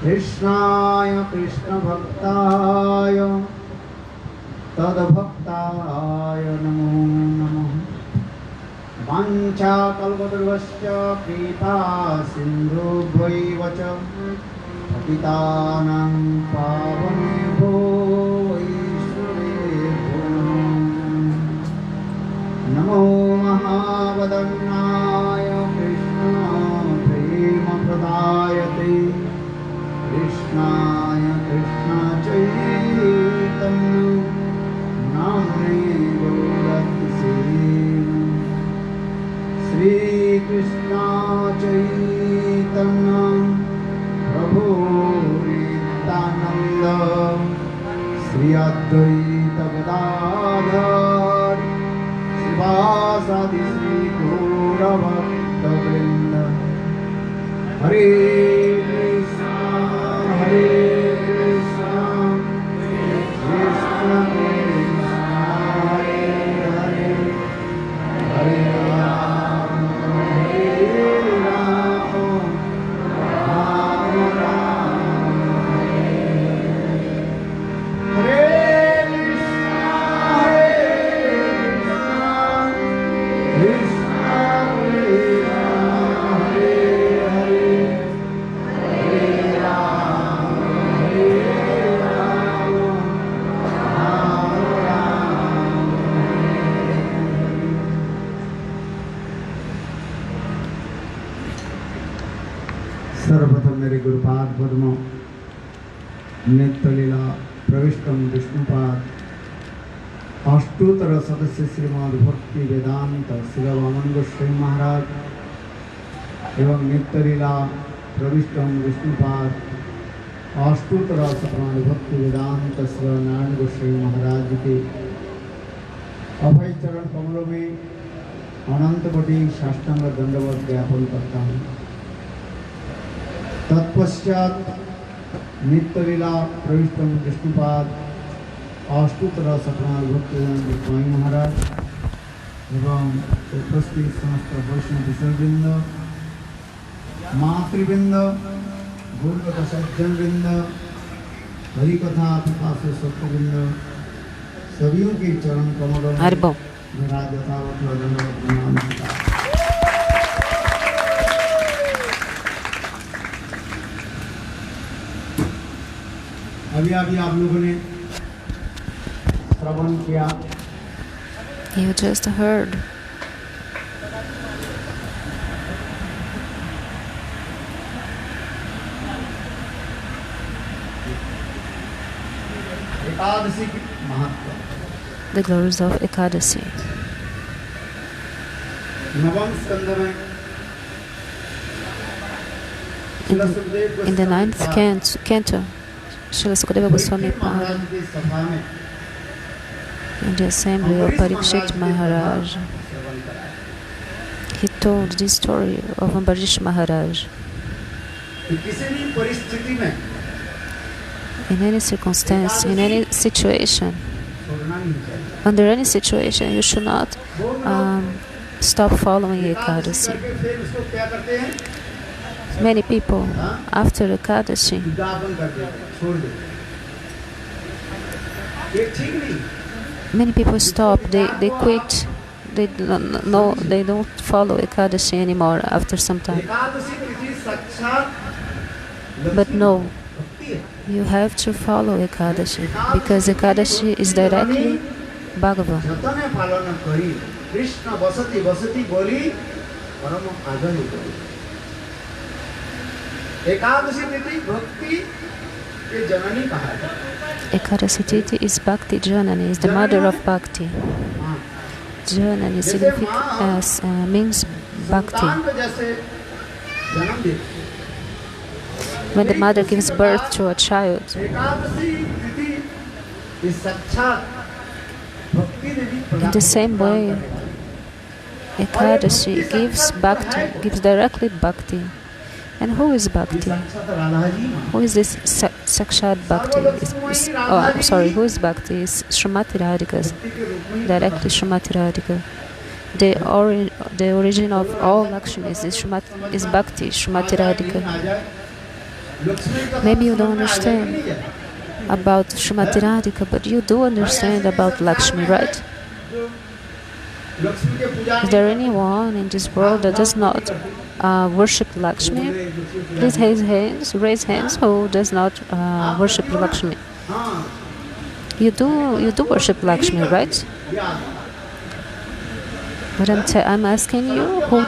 कृष्णाय कृष्ण भक्ताय तद्भक्ताय नमो नमः। वाञ्छाकल्पतरुश्च कृपा सिन्धुभ्यैव च पतितानां पावनेभ्यो वैष्णवेभ्यो नमो महावदन्नाय कृष्ण प्रेमप्रदायते कृष्णाय कृष्ण चैतन्य नाम्ने गौरतिसे श्री कृष्ण चैतन्य प्रभु नित्यानंद श्री अद्वैत गदाधर श्रीवासादि श्री गौरभक्तवृंद। हरे कृष्ण कृष्ण कृष्ण हरे हरे हरे राम राम राम हरे सर्वप्रथम मेरे गुरुपाद पद्म नित्यलीला प्रविष्टम विष्णुपाद अष्टोत्तर सदस्य श्रीमद् भक्ति वेदांत श्री वामन गोस्वामी महाराज एवं नित्यलीला प्रविष्टम विष्णुपाद अष्टोत्तर शतमान भक्ति वेदांत श्री नारायण गोस्वामी महाराज के अभय चरण कमलों में अनंत कोटि साष्टांग दंडवत ज्ञापन करता हूँ। तत्पश्चात नित्यलीला प्रविष्टम विष्णुपाद अष्टोत्तर शतमान भक्ति वेदांत स्वामी महाराज एवं उपस्थित समस्त वैष्णव विसर्वृंद मातृवृंद गुरुगत सज्जनवृंद हरिकथा पिपासु सत्ववृंद सभी के चरण कमलों में मेरा यथावत दंडवत प्रणाम करता हूं। अभी अभी आप लोगों ने श्रवण किया। You just heard एकादशी की महत्व। the glories of Ekadasi. नवम स्कंद में In the 9th canto, Srila Sukadeva Goswami Maharaj, in the assembly of Parikshit Maharaj, he told this story of Ambarish Maharaj. In any circumstance, in any situation, under any situation, you should not stop following Ekadasi. Many people, after Ekadasi, many people stop, they quit, they don't follow Ekadasi anymore after some time. But no, you have to follow Ekadasi, because Ekadasi is directly Bhagavan. Ekadasi Titi is Bhakti Janani, is the mother of Bhakti. Janani means Bhakti. When the mother gives birth to a child, in the same way, Ekadasi gives directly Bhakti. And who is Bhakti? Who is this Sakshat Bhakti? Who is Bhakti? Is Srimati Radhika, directly Srimati Radhika. The origin of all Lakshmis is Bhakti, Srimati Radhika. Maybe you don't understand about Srimati Radhika, but you do understand about Lakshmi, right? Is there anyone in this world that does not worship Lakshmi? Please raise hands who does not worship Lakshmi. You do worship Lakshmi, right? But I'm asking you, who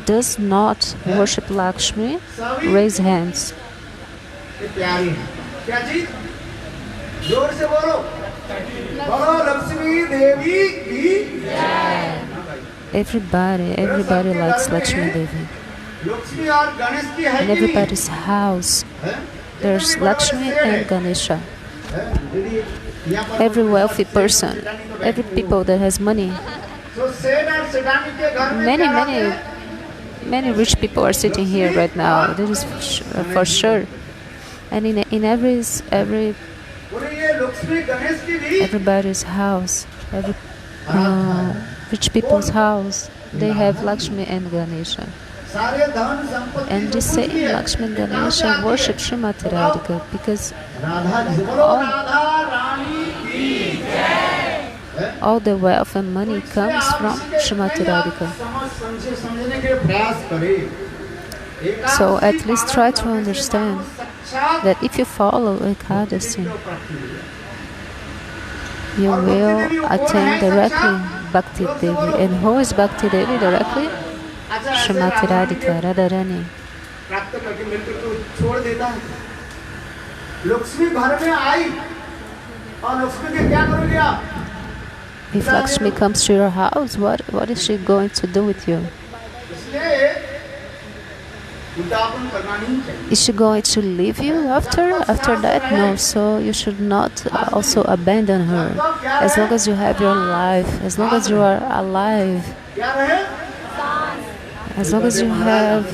does not worship Lakshmi? Raise hands. Everybody likes Lakshmi Devi. In everybody's house, there's Lakshmi and Ganesha. Every wealthy person, every people that has money, many rich people are sitting here right now. This is for sure. And in everybody's house, every rich people's house, they have Lakshmi and Ganesha. And the same Lakshmi and Ganesha worship Srimati Radhika because all the wealth and money comes from Srimati Radhika. So at least try to understand that if you follow Ekadasi, you will attain directly Bhakti Devi. And who is Bhakti Devi directly? Srimati Radhika, Radharani. If Lakshmi comes to your house, what is she going to do with you? Is she going to leave you after that? No, so you should not also abandon her. As long as you have your life, as long as you are alive, as long as you have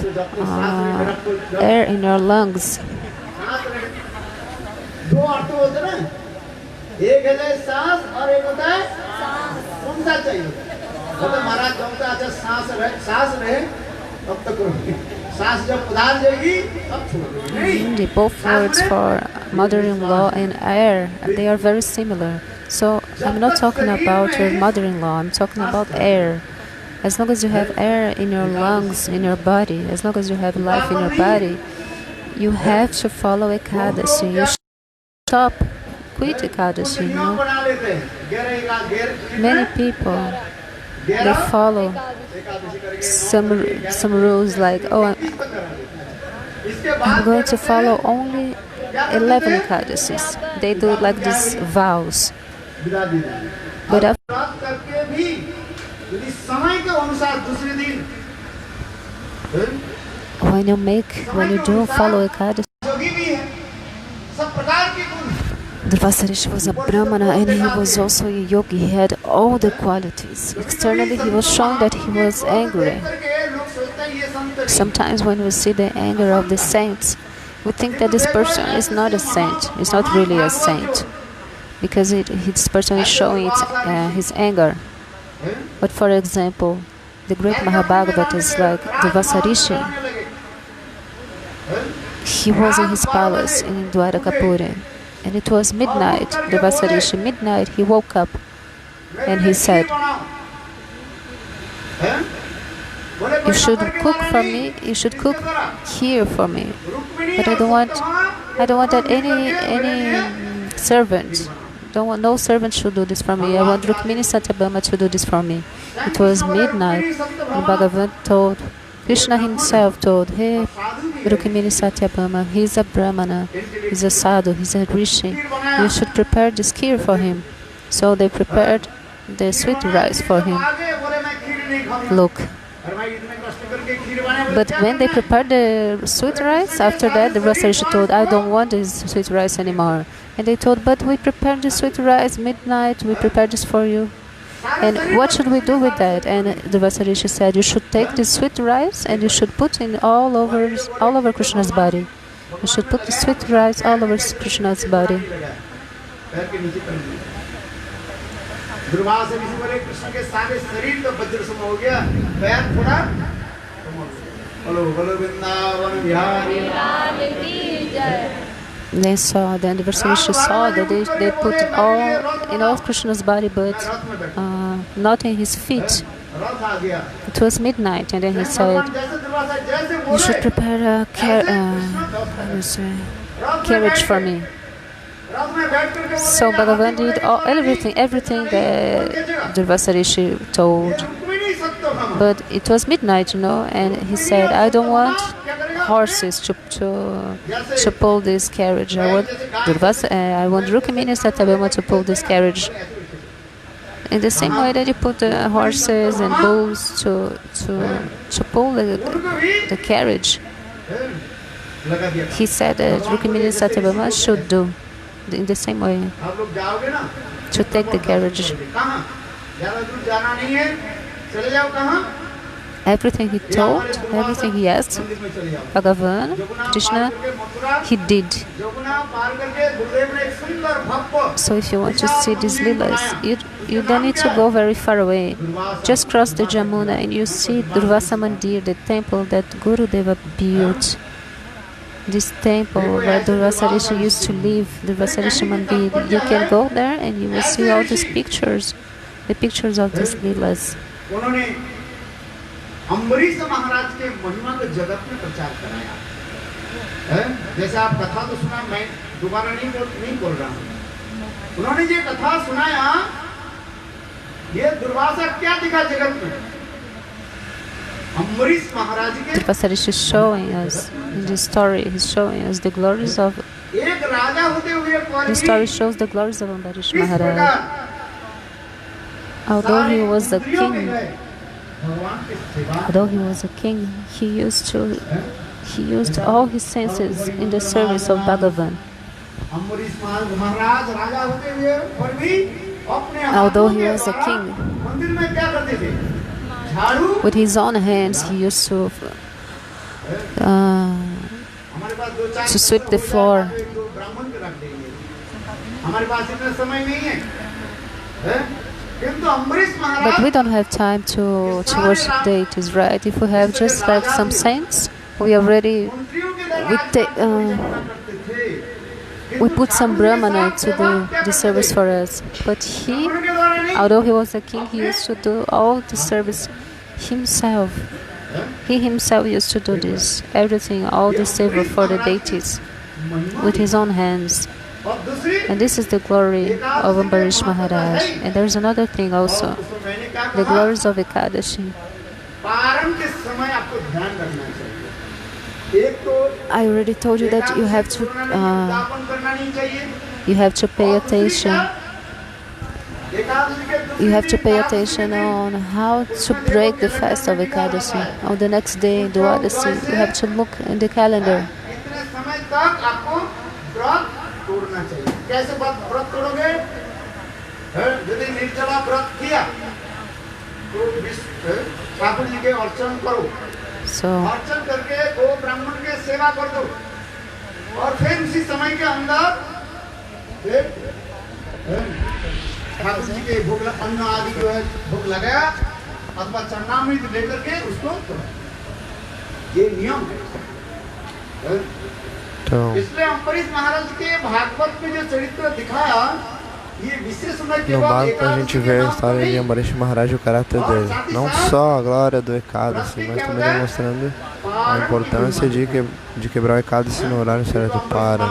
air in your lungs. The both words for mother-in-law and air, they are very similar. So I'm not talking about your mother-in-law, I'm talking about air. As long as you have air in your lungs, in your body, as long as you have life in your body, you have to follow Ekadasi. You should stop, quit Ekadasi, you know. Many people, they follow some rules like, oh, I'm going to follow only 11 Ekadasis. They do like these vows. But after when you do follow Ekadasi, the Vasarishi was a Brahmana and he was also a yogi. He had all the qualities. Externally, he was showing that he was angry. Sometimes when we see the anger of the saints, we think that this person is not a saint. He's not really a saint because this person is showing his anger. But for example, the great Mahabhagavata is like the Vasarishi. He was in his palace in Dwarakapuri. And it was midnight, the Vasarishi, midnight, he woke up and he said, you should cook for me, you should cook here for me. But I don't want that any servant, no servant should do this for me. I want Rukmini Satyabhama to do this for me. It was midnight, and Bhagavan told, Krishna himself told, hey, Rukmini Satyabhama, he's a Brahmana, he's a sadhu, he's a rishi. You should prepare this kheer for him. So they prepared the sweet rice for him. Look. But when they prepared the sweet rice, after that the Vasarishi told, I don't want this sweet rice anymore. And they told, but we prepared the sweet rice midnight, we prepared this for you. And what should we do with that? And the Vasarishi said, you should take this sweet rice and you should put in all over Krishna's body. You should put the sweet rice all over Krishna's body. They saw, the anniversary saw that they put all in all Krishna's body, but not in his feet. It was midnight, and then he said, "You should prepare a carriage for me." So Bhagavan did everything that Durvasa Rishi told. But it was midnight, and he said, "I don't want horses to pull this carriage. I want Rukmini Satyabhama to pull this carriage." In the same way that you put the horses and bulls to pull the carriage, he said that Rukmini Satyabhama should do in the same way, to take the carriage. Everything he told, everything he asked Bhagavan, Krishna, he did. So if you want to see these Leelas, you don't need to go very far away. Just cross the Jamuna and you see Durvasa Mandir, the temple that Gurudeva built. This temple where Durvasa Rishi used to live, Durvasa Rishi Mandir. You can go there and you will see all these pictures, the pictures of these Leelas. Ambarish महाराज के महिमा को जगत में प्रचार कराया है। जैसे आप कथा तो सुना, मैं दोबारा नहीं बोल रहा हूँ। उन्होंने ये कथा सुनाया, ये दुर्वासा क्या दिखा जगत में? अम्बरीश महाराज के Durvasa Rishi is showing us in this story. He's showing us the glories of. एक राजा होते हुए The story shows the glories of Ambarish Maharaj. Although he was a king, he used all his senses in the service of Bhagavan. Although he was a king, with his own hands he used to sweep the floor. But we don't have time to worship deities, right? If we have just like some saints, we already we put some brahmana to do the service for us. But he, although he was a king, he used to do all the service himself. He himself used to do this, everything, all the savor for the deities with his own hands. And this is the glory of Ambarish Maharaj. And there is another thing also, the glories of Ekadashi. I already told you that you have to pay attention. You have to pay attention on how to break the fast of Ekadashi. On the next day, Dwadasi, you have to look in the calendar. कैसे व्रत तोड़ोगे? यदि निर्जला व्रत किया तो ठाकुर जी के अर्चन करो, अर्चन करके गो ब्राह्मण के सेवा कर दो, और फिर उसी समय के अंदर ठाकुर जी के भोग अन्न आदि जो है भोग लगाया अथवा चरणामृत लेकर के उसको ये नियम है। इसलिए अम्बरीश महाराज के भागवत में जो चरित्र दिखाया, ये विशेष No barco a gente vê a história de Ambarish Maharaj, o caráter dele. Não só a glória do Ekadasi, mas também demonstrando a importância de quebrar o Ekadasi no horário certo. Para.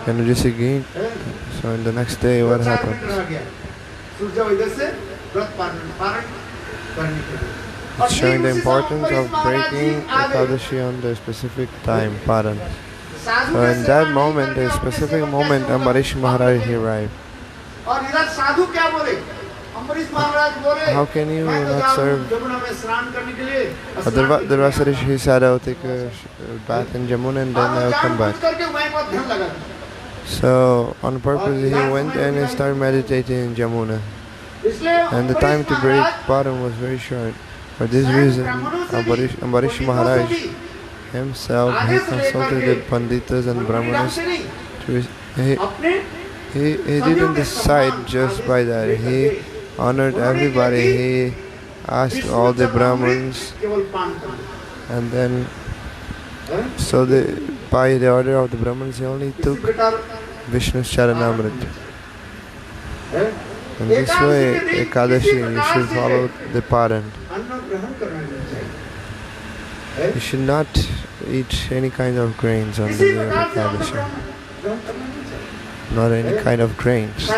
E no dia seguinte, so in the next day, what happened? It's showing the importance of breaking Ekadashi on the specific time, Paran. So in that moment, the specific moment, Ambarish Maharaj arrived. How can you not serve? Durvasa Rishi, he said, I'll take a bath in Jamuna and then I'll come back. So on purpose, he went and he started meditating in Jamuna. And the time to break Paran was very short. For this reason, Ambarish Maharaj himself, he consulted the Panditas and Brahmanas. He didn't decide just by that. He honored everybody. He asked all the Brahmins, and then so by the order of the Brahmins, he only took Vishnu's Charanamrit. And this way, Ekadashi, you should follow the paran. You should not eat any kind of grains on the day of Ekadashi. Not any kind of grains.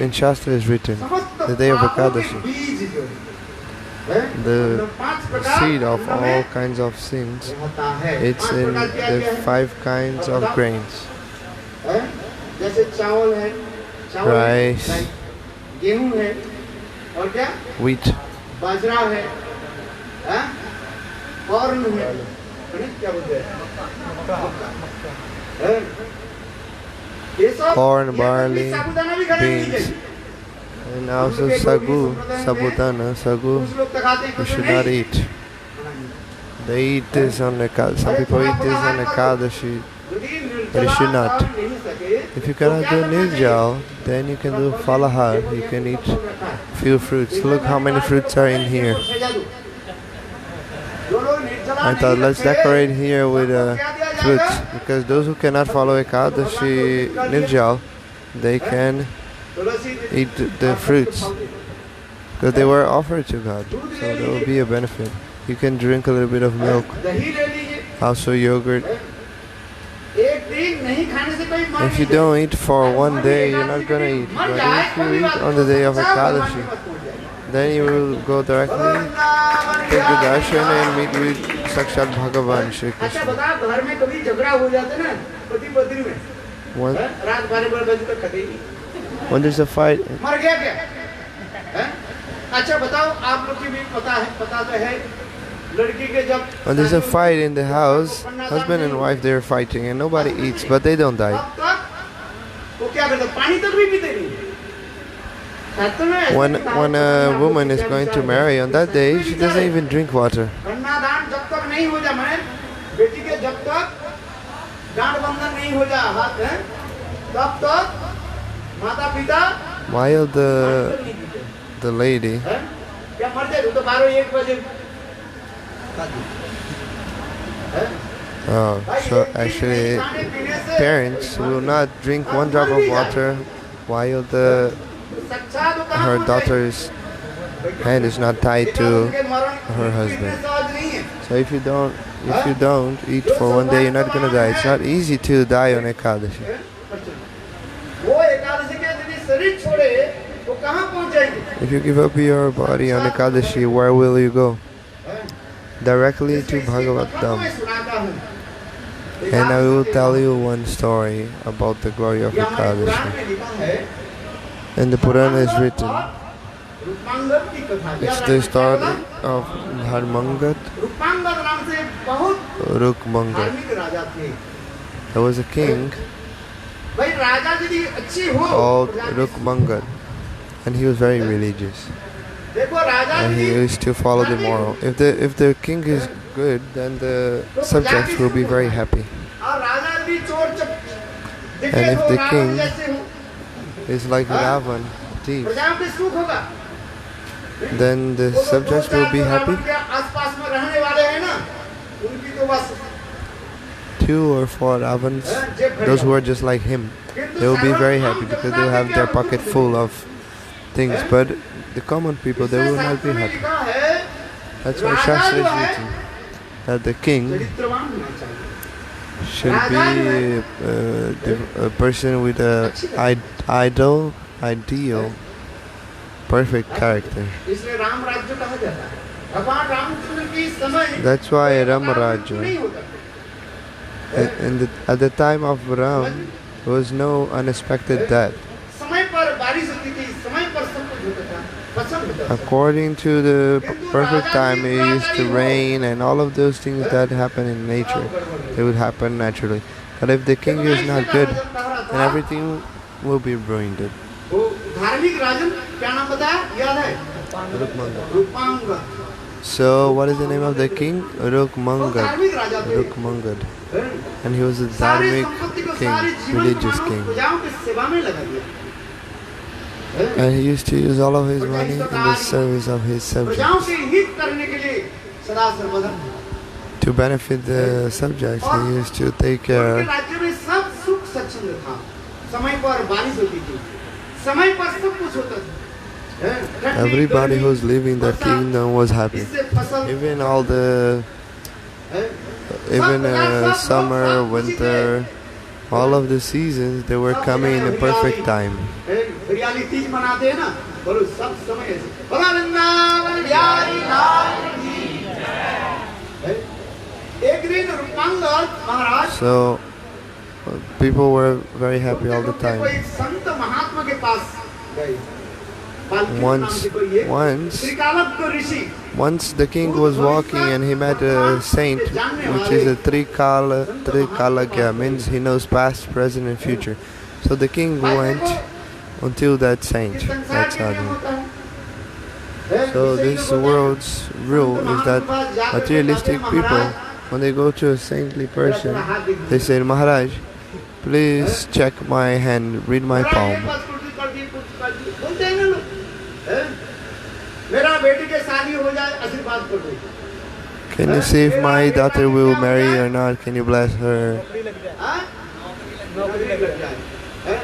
In Shastra is written, the day of Ekadashi, the seed of all kinds of sins, it's in the 5 kinds of grains. Rice, wheat, corn, barley, beans, and also sagu, sabudana, sagu, you should not eat. They eat this on Ekadashi. Some people eat this on Ekadashi, but you should not. If you cannot do nirjal, then you can do falahar. You can eat few fruits. Look how many fruits are in here. I thought let's decorate here with fruits, because those who cannot follow Ekadashi nirjal, they can eat the fruits, because they were offered to God, so there will be a benefit. You can drink a little bit of milk, also yogurt. If you don't eat for one day, you're not gonna eat. But if you eat on the day of Ekadashi, then you will go directly take the darshan and meet with Sakshat Bhagavan Shri Krishna. When there's a fight, when there's a fight in the house, husband and wife, they're fighting and nobody eats, but they don't die. When a woman is going to marry, on that day, she doesn't even drink water. While the lady so actually parents will not drink one drop of water while her daughter's hand is not tied to her husband. So if you don't eat for one day, you're not gonna die. It's not easy to die on Ekadashi. If you give up your body on Ekadashi, where will you go? Directly to Bhagavatam. And I will tell you one story about the glory of Ekadashi. In the Purana is written, it's the story of Dharmangat, Rukmangat. There was a king called Rukmangat, and he was very religious. And he used to follow the moral. If the king is good, then the subjects will be very happy. And if the king is like Ravan, thief, then the subjects will be happy. 2 or 4 Ravans, those who are just like him, they will be very happy because they will have their pocket full of things. But the common people, they will not be happy. That's why Shastra is written that the king should be a person with a ideal, perfect character. That's why Ram Rajya. At the time of Ram, there was no unexpected death. According to the perfect time, it used to rain and all of those things that happen in nature, they would happen naturally. But if the king is not good, then everything will be ruined. So what is the name of the king? Rukmangad. And he was a dharmic king, religious king. And he used to use all of his money in the service of his subjects. To benefit the subjects, he used to take care. Everybody who's living that kingdom was happy. Even all the, summer, winter, all of the seasons, they were coming in a perfect time. So people were very happy all the time. Once the king was walking and he met a saint, which is a Trikalagya, means he knows past, present and future. So the king went until that saint, that sadhu. So this world's rule is that materialistic people, when they go to a saintly person, they say, Maharaj, please check my hand, read my palm. Can you see if my daughter will marry or not? Can you bless her?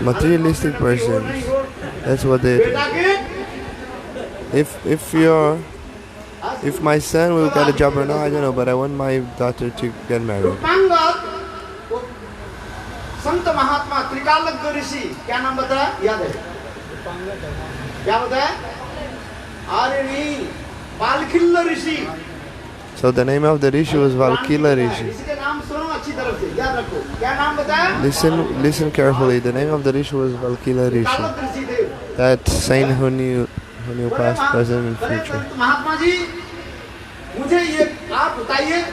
Materialistic persons, that's what they do. If my son will get a job or not, I don't know, but I want my daughter to get married. संत महात्मा त्रिकालज्ञ ऋषि क्या नाम बताया? याद है क्या बताया? अरे नहीं, बालखिल्ल ऋषि. So the name of the rishi was Valkila Rishi. इसके नाम सुनो अच्छी तरह से, याद रखो. क्या नाम बताया? Listen carefully. The name of the rishi was Valkila Rishi. That saint who knew past, present and future. Mahatma ji, मुझे ये आप बताइए,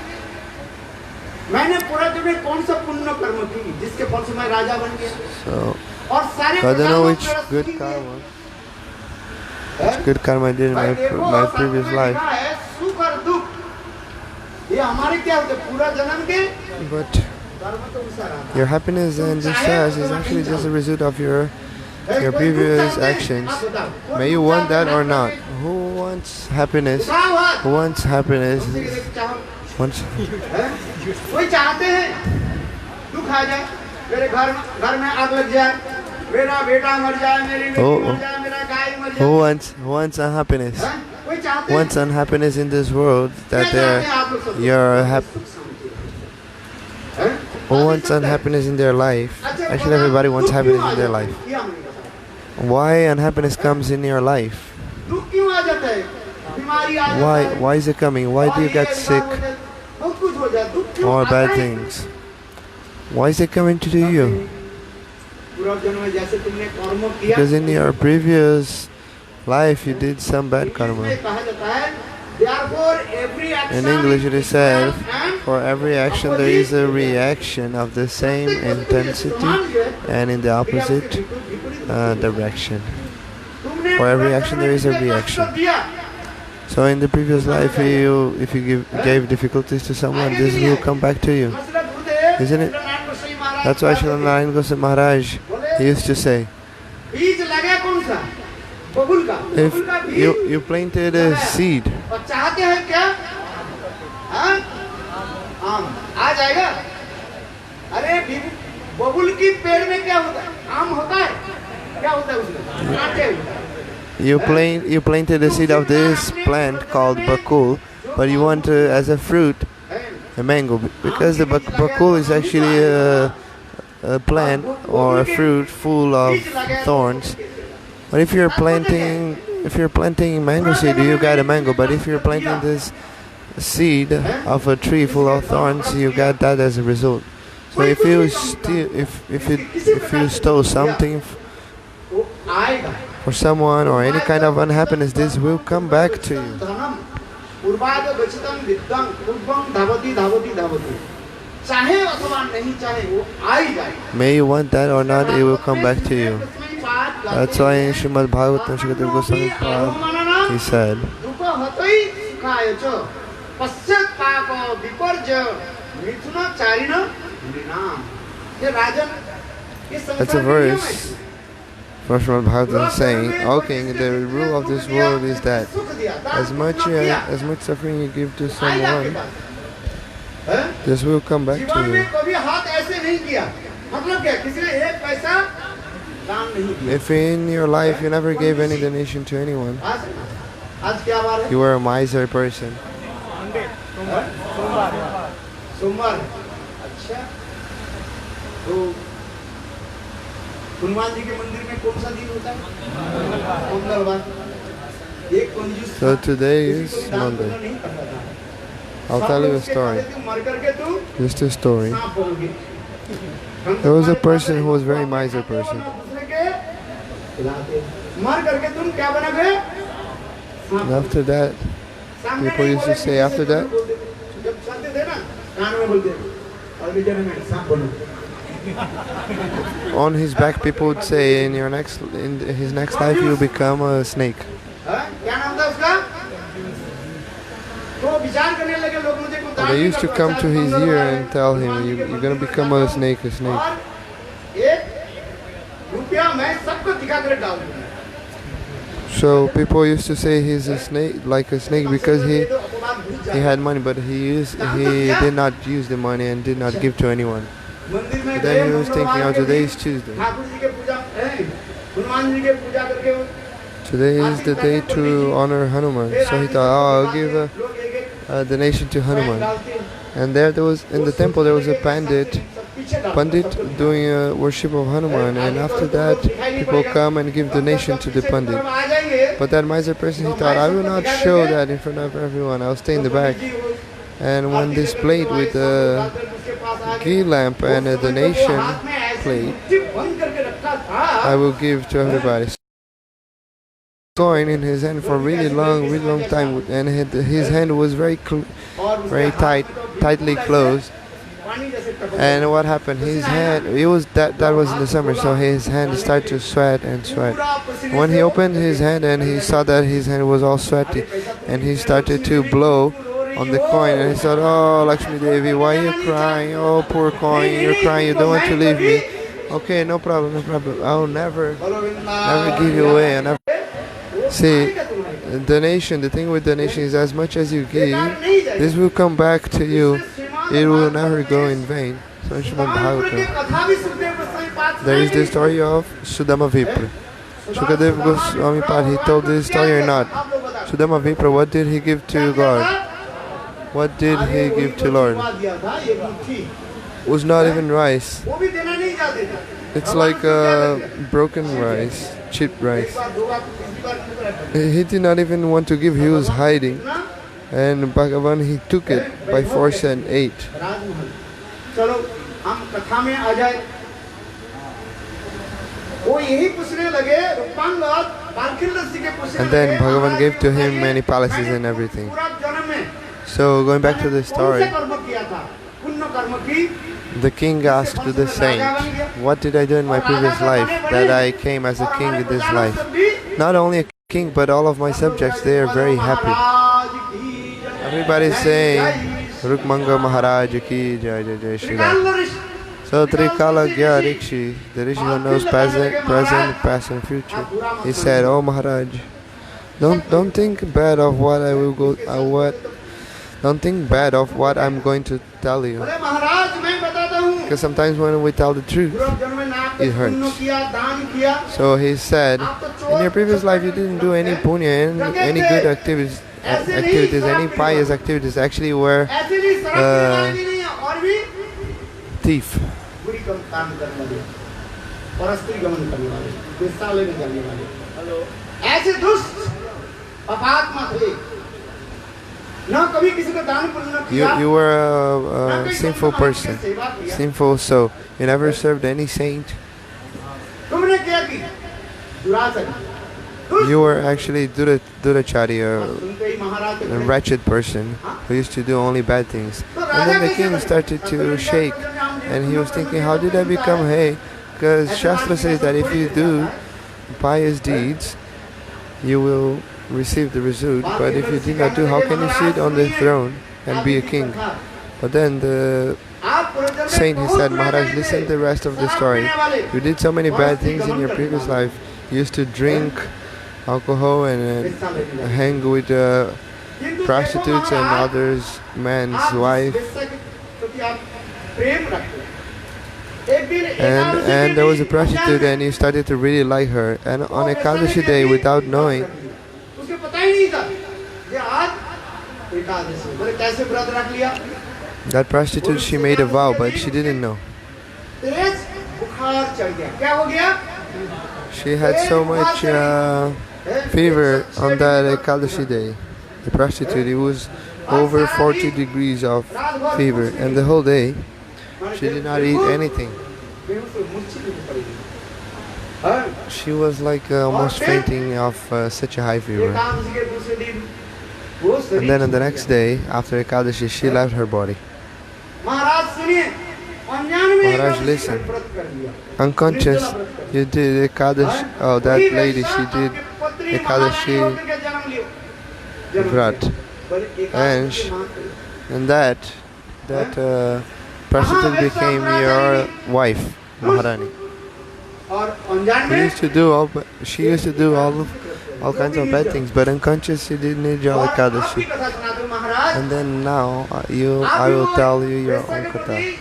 मैंने पूरा दिन में कौन सा पुण्य कर्म की जिसके फल से मैं राजा बन गया? और सारे I don't know which good karma I did in my previous life. सुख और दुख ये हमारे क्या होते पूरा जन्म के. But your happiness and distress is actually just a result of your previous actions. May you want that or not. Who wants happiness? Who wants happiness? कोई चाहते हैं दुख आ जाए, मेरे घर में आग लग जाए, मेरा बेटा मर जाए, मेरी बेटी मर जाए, मेरा गाय मर जाए. Who wants unhappiness? Who wants unhappiness in this world that you're happy? Who wants unhappiness in their life? Actually, everybody wants happiness in their life. Why unhappiness comes in your life? Why is it coming? Why do you get sick? Or bad things? Why is it coming to you? Because in your previous life you did some bad karma. In English it is said, for every action there is a reaction of the same intensity and in the opposite direction. For every action there is a reaction. So in the previous life, if you gave difficulties to someone, this will come back to you, isn't it? That's why Srila Narayan Goswami Maharaj used to say, if you planted a seed, you planted the seed of this plant called bakul, but you want as a fruit a mango, because the bakul is actually a plant or a fruit full of thorns. But if you're planting mango seed, you got a mango. But if you're planting this seed of a tree full of thorns, you got that as a result. So if you stole something for someone or any kind of unhappiness, this will come back to you. May you want that or not, it will come back to you. That's why in Srimad Bhagavatam, Shukadeva Goswami Prabhupada, he said, that's a verse Srimad Bhagavatam is saying, "O king, the rule of this world is that as much suffering you give to someone, this will come back to you. If in your life you never gave any donation to anyone, you were a miser person." So today is Monday. I'll tell you a story. Just a story. There was a person who was very miser person. And after that, people used to say after that, on his back people would say, in his next life you will become a snake. And they used to come to his ear and tell him, you're going to become a snake, So people used to say he's a snake, like a snake, because he had money, but he did not use the money and did not give to anyone. But then he was thinking, oh, today is Tuesday. Today is the day to honor Hanuman. So he thought, oh, I'll give a donation to Hanuman. And there was, in the temple, there was a pandit doing a worship of Hanuman. And after that, people come and give donation to the pandit. But that miser person, he thought, I will not show that in front of everyone. I'll stay in the back. And when this plate with a ghee lamp and a donation plate, I will give to everybody. Coin in his hand for a really long time, and his hand was very tightly closed. And what happened? His hand, that was in the summer, so his hand started to sweat and sweat. When he opened his hand and he saw that his hand was all sweaty, and he started to blow on the coin, and he said, "Oh, Lakshmi Devi, why are you crying? Oh, poor coin, you're crying. You don't want to leave me. Okay, no problem. I'll never give you away. See, donation, the thing with donation is as much as you give, this will come back to you. It will never go in vain." So Srimad Bhagavatam. There is the story of Sudama Vipra. Shukadev Goswami Pad, he told this story or not. Sudama Vipra, what did he give to God? What did he give to Lord? It was not even rice. It's like broken rice, cheap rice. He did not even want to give, he was hiding. And Bhagavan, he took it by force and ate. And then Bhagavan gave to him many palaces and everything. So going back to the story, the king asked to the saint, "What did I do in my previous life that I came as a king in this life? Not only a king, but all of my subjects, they are very happy." Everybody is saying, "Rukmanga Maharaj ki jai jai jai Shri Ram." So Trikala Gya Rikshi, the Rishi who knows present, past and future, he said, "Oh Maharaj, don't think bad of what I will go. Don't think bad of what I'm going to tell you. Because sometimes when we tell the truth, it hurts." So he said, in your previous life you didn't do any punya, any good activities, any pious activities. Actually you were thief. You were a sinful person, sinful soul. You never served any saint. You were actually Durachari, a wretched person who used to do only bad things. And then the king started to shake, and he was thinking, how did I become hay? Because Shastra says that if you do pious deeds, you will receive the result, but if you did not do, how can you sit on the throne and be a king? But then the saint, he said, Maharaj, listen to the rest of the story. You did so many bad things in your previous life. used to drink alcohol and hang with prostitutes and others, man's wife. And there was a prostitute and he started to really like her. And on Ekadashi day, without knowing, that prostitute, she made a vow, but she didn't know. She had so much fever on that Ekadashi day. The prostitute, it was over 40 degrees of fever, and the whole day she did not eat anything. She was like almost fainting of such a high fever. And then on the next day, after Ekadashi, she left her body. Maharaj, listen. Unconscious, you did Ekadashi. Oh, that lady, she did Ekadashi Vrat. And that prostitute became your wife, Maharani. She used to do all kinds of bad things, but unconscious she did Nirjala Ekadashi. And then now I will tell you your own katha.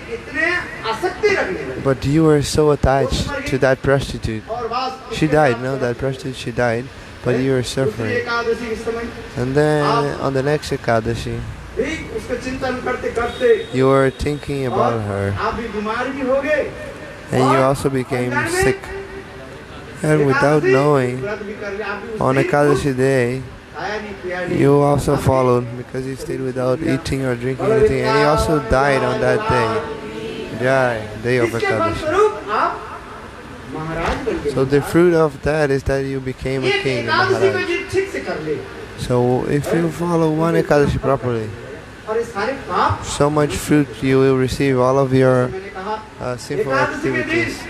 But you were so attached to that prostitute. She died, no? That prostitute, she died, but you were suffering. And then on the next Ekadashi, you were thinking about her. And you also became sick. And without knowing, on Ekadashi day, you also followed because you stayed without eating or drinking anything, and you also died on that day. Day of Ekadashi. So the fruit of that is that you became a king, a Maharaj. So if you follow one Ekadashi properly, so much fruit you will receive, all of your sinful activities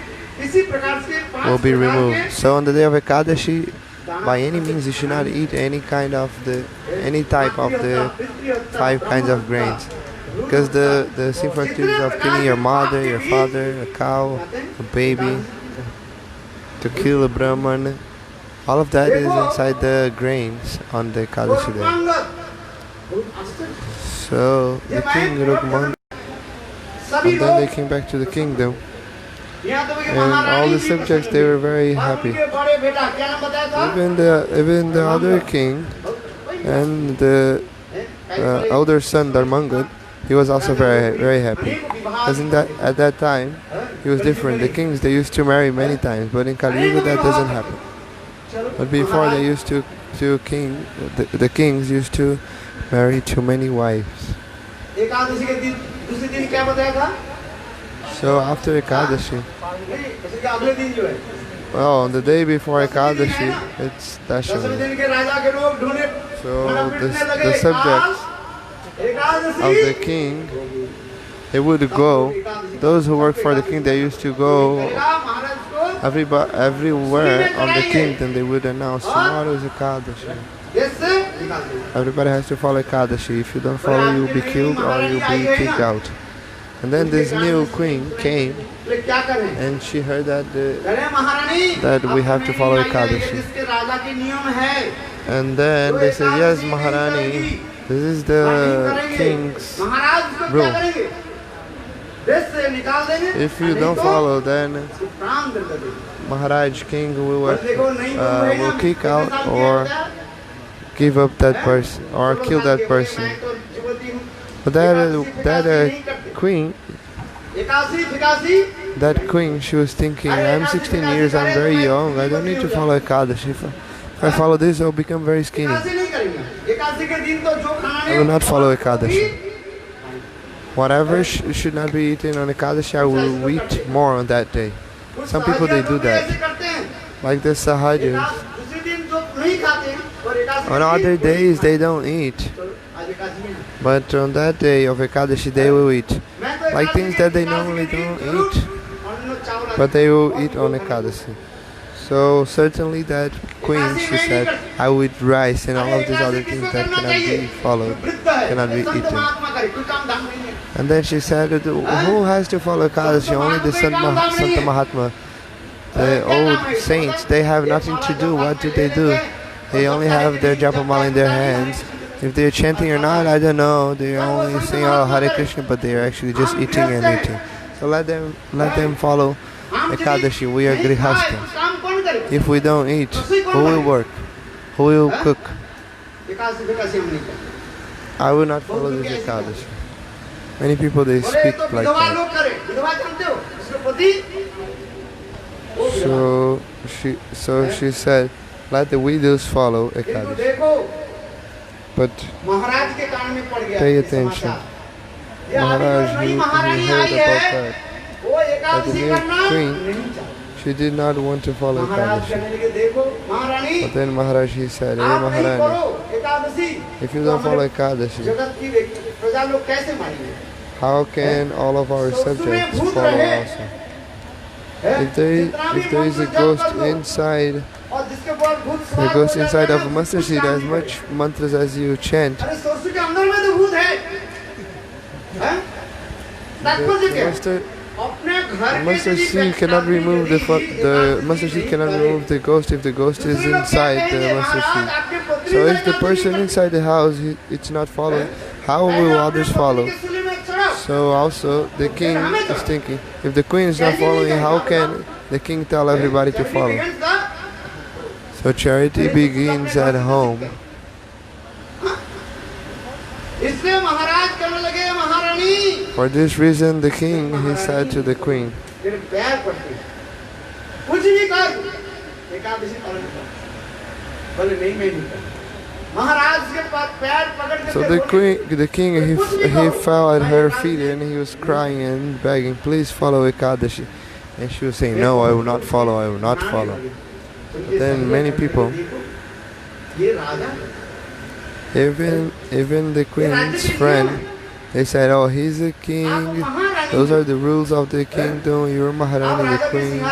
will be removed. So on the day of Ekadashi, by any means you should not eat any type of the 5 kinds of grains. Because the sinful activities of killing your mother, your father, a cow, a baby, to kill a Brahman, all of that is inside the grains on the Ekadashi day. So the king Rukman, and then they came back to the kingdom, and all the subjects, they were very happy. Even the other king and the elder son Dharmangad, he was also very, very happy. Because at that time, he was different. The kings, they used to marry many times, but in Kali Yuga that doesn't happen. But before, they used the kings used to marry too many wives. So after Ekadashi, well, on the day before Ekadashi, it's Dashami. So the subjects of the king, they would go, those who work for the king, they used to go everywhere on the kingdom. They would announce, tomorrow is Ekadashi. Everybody has to follow Ekadashi. If you don't follow, you'll be killed or you'll be kicked out. And then this new queen came, and she heard that we have to follow Ekadashi. And then they said, yes, Maharani, this is the king's rule. If you don't follow, then Maharaj king will kick out or give up that person or kill that person. But that queen, she was thinking, I'm 16 years, I'm very young, I don't need to follow Ekadashi. If I follow this, I'll become very skinny. I will not follow Ekadashi. Whatever should not be eaten on Ekadashi, I will eat more on that day. Some people, they do that. Like the Sahajas. On other days, they don't eat. But on that day of Ekadashi, they will eat. Like things that they normally don't eat, but they will eat on Ekadashi. So certainly that queen, she said, I will eat rice and all of these other things that cannot be followed, cannot be eaten. And then she said, who has to follow Ekadashi? Only the Santa Mahatma. The old saints, they have nothing to do. What do? They only have their japamala in their hands. If they're chanting or not, I don't know. They're only saying, oh, Hare Krishna, but they're actually just eating and eating. So let them follow Ekadashi. We are grihasthas. If we don't eat, who will work? Who will cook? I will not follow this Ekadashi. Many people, they speak like that. So she said, let the widows follow Ekadashi. But pay attention. Maharaj, he heard about that. But the new queen, she did not want to follow Ekadashi. But then Maharaj, he said, hey Maharani, if you don't follow Ekadashi, how can all of our subjects follow also? If there is a ghost inside, the ghost inside of a mustard seed, as much mantras as you chant, the mustard seed cannot remove the mustard seed cannot remove the ghost if the ghost is inside the mustard seed. So if the person inside the house it's not following, how will others follow? So also the king is thinking, if the queen is not following, how can the king tell everybody to follow? So charity begins at home. For this reason, the king, he said to the queen, so the king, he fell at her feet and he was crying and begging, please follow Ekadashi. And she was saying, no, I will not follow, I will not follow. But then many people, even the queen's friend, they said, oh, he's a king, those are the rules of the kingdom, you're Maharani, the queen,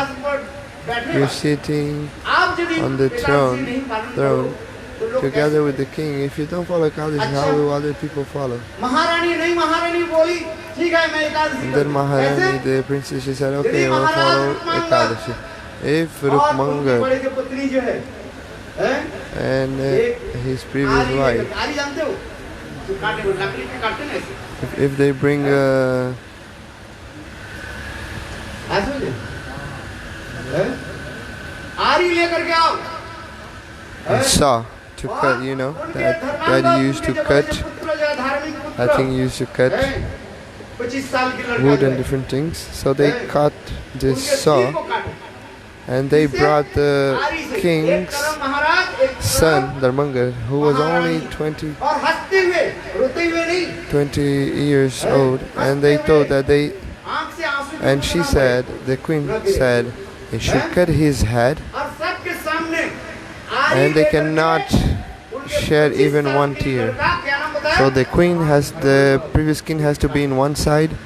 you're sitting on the throne together with the king. If you don't follow Ekadashi, how will other people follow? And then Maharani, the princess, she said, okay, I will follow Ekadashi. If Rukmanga and his previous wife, if they bring a saw to cut, you know, that daddy used to cut, I think used to cut wood and different things. So they cut this saw and they brought the king's son, Dharmanga, who was only 20 years old, and they thought that and she said, the queen said, they should cut his head, and they cannot shed even one tear. So the previous king has to be in one side,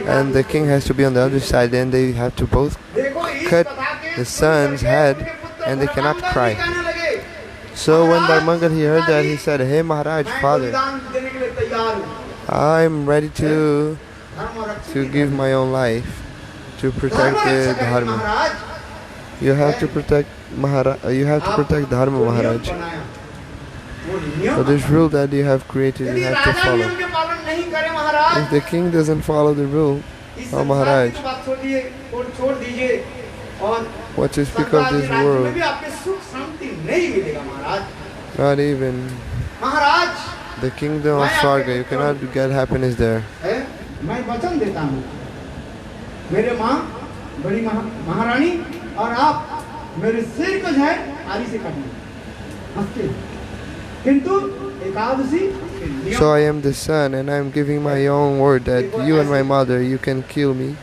and the king has to be on the other side, and they have to both cut the son's head, and they cannot cry. So when Dharmanga he heard that, he said, hey Maharaj, father, I'm ready to give my own life to protect the Dharma. You have to protect Dharma, Maharaj. So this rule that you have created, you have to follow. If the king doesn't follow the rule, oh Maharaj, what to speak of this world? Not even the kingdom of Swarga, you cannot get happiness there. So I am the son, and I am giving my own word that you and my mother, you can kill me,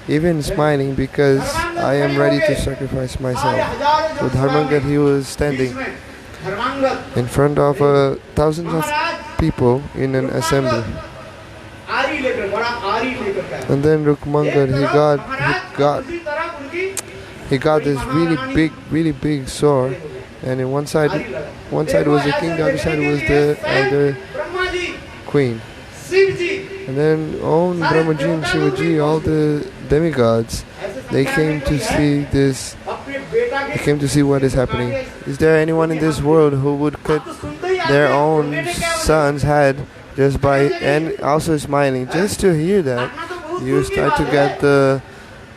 even smiling, because I am ready to sacrifice myself. So Dharmanga, he was standing in front of thousands of people in an assembly. And then Rukmanga, he got this really big sword, and in one side was the king, the other side was the other queen. And then on Brahmaji and Shivaji, all the demigods, They came to see this. They came to see what is happening. Is there anyone in this world who would cut their own son's head just by, and also smiling? Just to hear that, you start to get the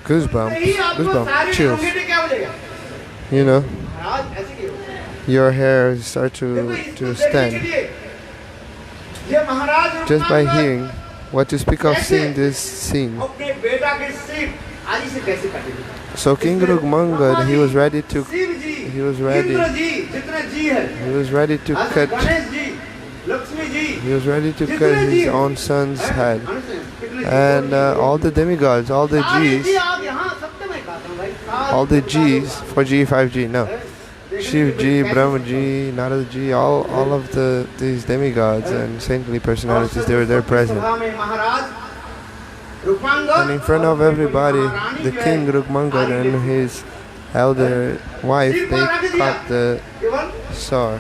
goosebumps, chills. You know, your hair start to stand just by hearing. What to speak of seeing this scene. So King Rukmangad, he was ready to cut his own son's head. And all the demigods, all the G's for G5G, no. Shiv Ji, Brahma Ji, Narad Ji, all of these demigods and saintly personalities, they were there present. And in front of everybody, the king Rukmangad and his elder wife, they cut the saw.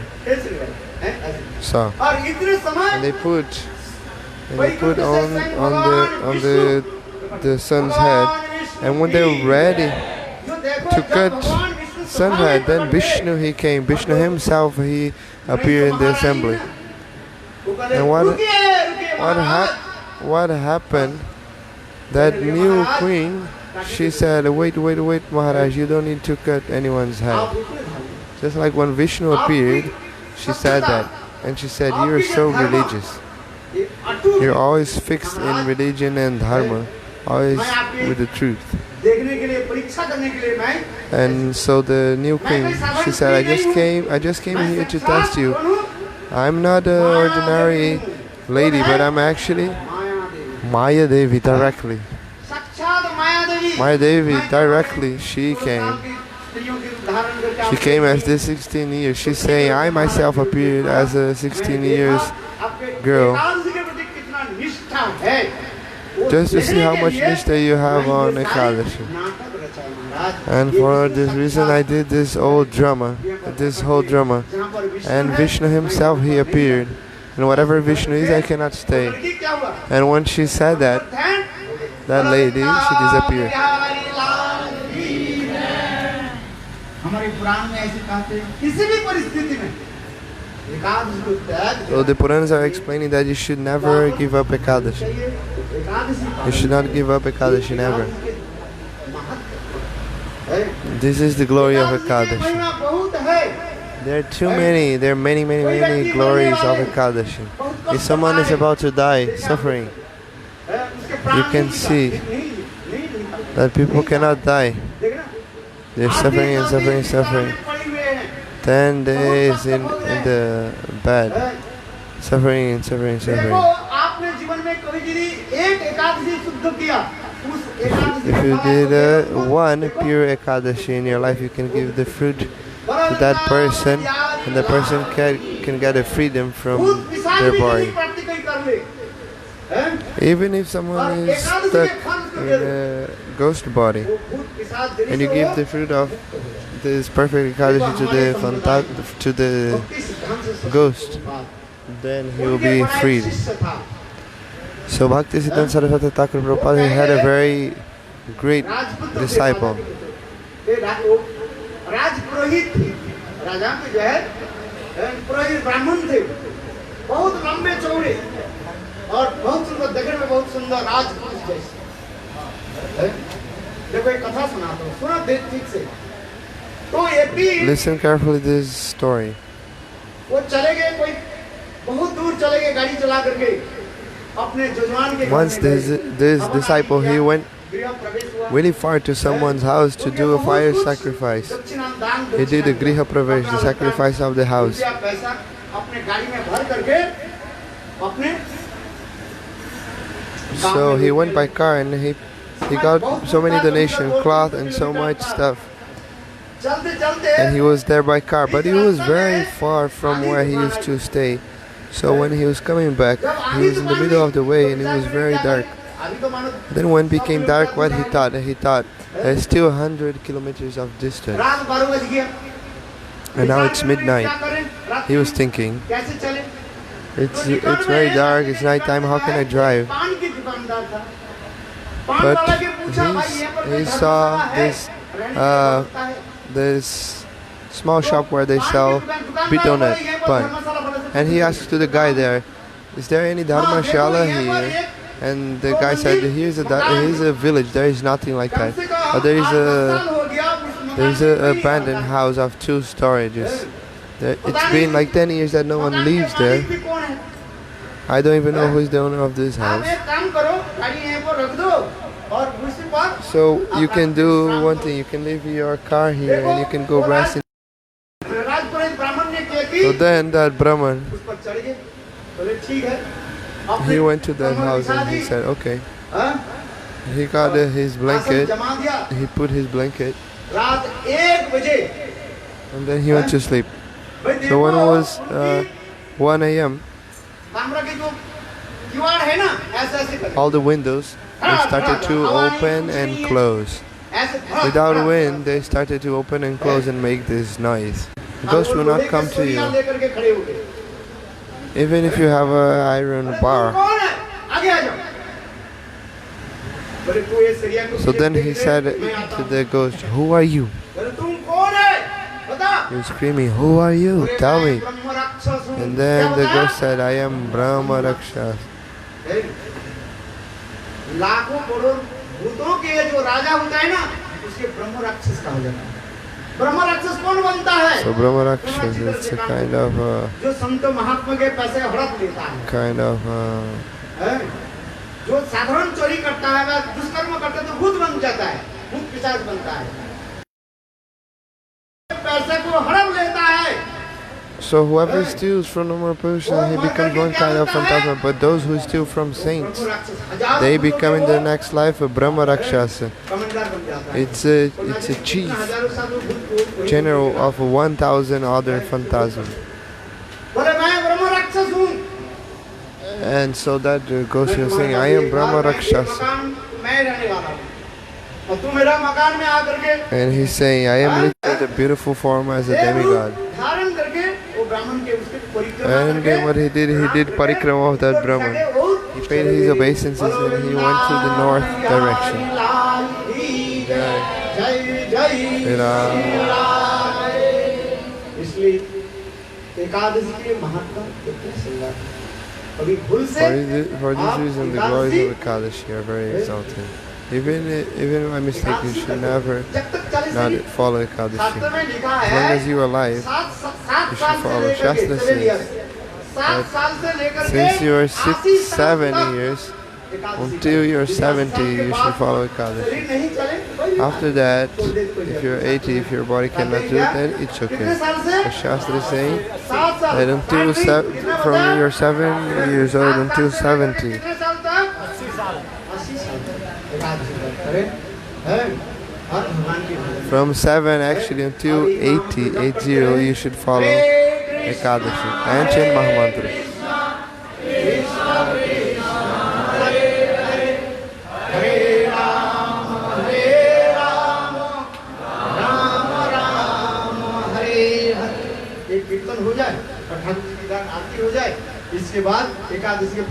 And they put on the son's head. And when they were ready to cut son's head, then Vishnu he came. Vishnu himself he appeared in the assembly. And what happened? That new queen, she said, wait, Maharaj, you don't need to cut anyone's head. Just like when Vishnu appeared, she said that. And she said, you're so religious. You're always fixed in religion and dharma, always with the truth. And so the new queen, she said, I just came here to test you. I'm not an ordinary lady, but I'm actually Maya Devi directly. Maya Devi directly, she came. She came as this 16 years. She's saying, I myself appeared as a 16 years girl. Just to see how much nishtha you have on Ekadashi. And for this reason I did this whole drama. And Vishnu himself, he appeared. And whatever Vishnu is, I cannot stay. And when she said that lady, she disappeared. So the Puranas are explaining that you should never give up Ekadashi. You should not give up Ekadashi, never. This is the glory of Ekadashi. There are many glories of Ekadashi. If someone is about to die, suffering, you can see that people cannot die. They're suffering. 10 days in the bed, suffering. If you did one pure Ekadashi in your life, you can give the fruit to that person, and the person can get a freedom from their body. Even if someone is stuck in a ghost body, and you give the fruit of this perfect Ekadashi to the ghost, then he will be freed. So Bhaktisiddhanta Saraswati Thakur Prabhupada, he had a very great disciple. Listen carefully this story. Once this disciple, he went really far to someone's house to do a fire sacrifice. He did a Griha Pravesh, the sacrifice of the house. So he went by car and he got so many donations, cloth and so much stuff. And he was there by car, but he was very far from where he used to stay. So when he was coming back, he was in the middle of the way and it was very dark. Then when it became dark, what he thought? He thought, there's still 100 kilometers of distance. And now it's midnight. He was thinking, it's very dark, it's nighttime, how can I drive? But he saw this small shop where they sell bitonet bun, and he asked to the guy there, "Is there any dharmashala here?" And the guy said, "Here's a village. There is nothing like that. But there is a abandoned house of 2 storages. It's been like 10 years that no one lives there. I don't even know who is the owner of this house." So you can do one thing. You can leave your car here and you can go rest. So then that Brahman, he went to that house and he said, "Okay." He got his blanket. He put his blanket. And then he went to sleep. So when it was 1 a.m., all the windows they started to open and close. Without wind, they started to open and close and make this noise. Ghosts will not come to you. Even if you have an iron bar. So then he said to the ghost, "Who are you?" He was screaming, "Who are you? Tell me." And then the ghost said, "I am Brahma Rakshas." So Brahma Rakshas is a kind of जो साधारण चोरी करता है वह दुष्कर्म करता है तो भूत बन जाता है, भूत पिशाच बनता है, पैसे को हड़प लेता है. So whoever steals from normal person, he becomes one kind of phantasma. But those who steal from saints, they become in the next life a Brahma Rakshasa. It's a chief, general of 1,000 other phantasms. And so that ghost was saying, "I am Brahma Rakshasa." And he's saying, "I am living in the beautiful form as a demigod." And then what he did parikrama of that Brahman. He paid his obeisances and he went to the north direction. For this reason, the glories of Ekadashi are very exalted. Even by mistake, you should never not follow Ekadashi. As long as you are alive, you should follow. Shastra says that since you are 7 years, until you're 70, you should follow Ekadashi. After that, if you're 80, if your body cannot do it, then it's okay. The Shastra is saying that from you're 7 years old until 70, from 7 actually until 80, you should follow Ekadashi and chant Mahamantra.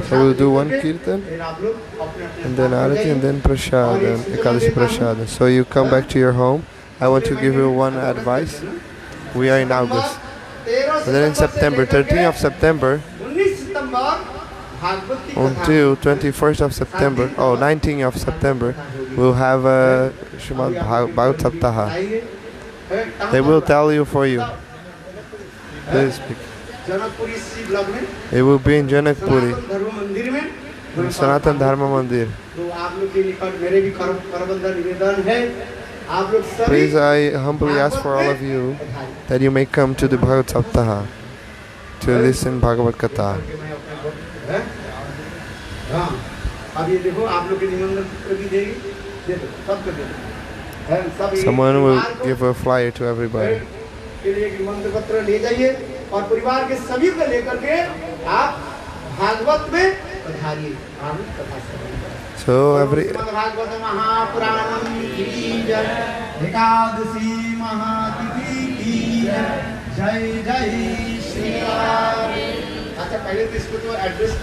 So we'll do one kirtan and then arati and then prasad, Ekadashi prasad. So you come back to your home. I want to give you one advice. We are in August. And then in September, 13th of September until 21st of September, 19th of September, we'll have a Srimad Bhagavad Saptaha. They will tell you for you. Please speak. It will be in Janakpuri, in Sanatan Dharma Mandir. Please, I humbly ask for all of you that you may come to the Bhagavad Saptaha to listen Bhagavad Katha. Someone will give a flyer to everybody. और परिवार के सभी को लेकर के आप भागवत में पधारिए. So every Bhagavat महापुराणम की जय, एकादशी महातिथि की जय, जय जय श्री राम. अच्छा, पहले तो इसको तो एड्रेस